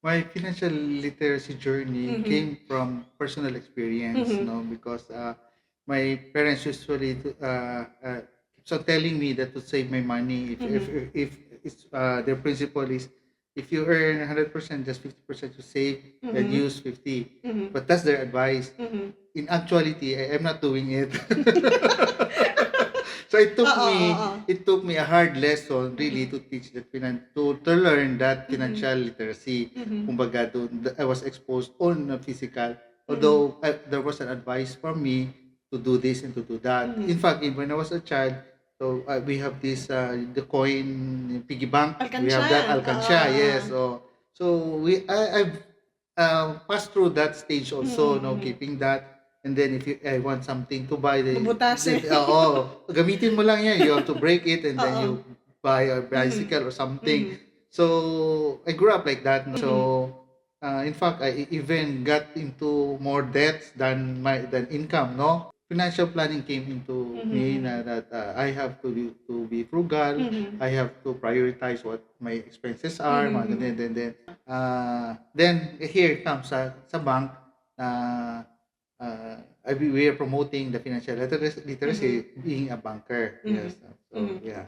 My financial literacy journey Mhm. came from personal experience, Mhm. because my parents usually keeps on telling me that to save my money. Mhm. If it's, their principle is, if you earn 100%, just 50% to save and Mhm. use 50. Mhm. But that's their advice. Mhm. In actuality, I am not doing it. So it took Oo, me oo. it took me a hard lesson really Mhm. to teach that to learn that Mhm. financial literacy. Mhm. Kumbaga I was exposed on a physical, Mhm. although there was an advice from me to do this and to do that. In Mhm. fact, when I was a child, so we have this the coin piggy bank. We have Alkansya, that oo, alcansya, yes. oo. So I've passed through that stage also, no, Mm. keeping that. And then if I want something to buy, Bubutasin. gamitin mo lang yan. You have to break it and then Oo. you buy a Mhm. bicycle or something. Mhm. So I grew up like that. No? Mhm. So in fact, I even got into more debts than income. No, financial planning came into Mhm. me na Mhm. that I have to be frugal. Mhm. I have to prioritize what my expenses are. Mhm. Mga ganyan. Mhm. Then here comes sa bank. We are promoting the financial literacy, Mhm. being a banker. Yes. Mhm. So Mhm. yeah.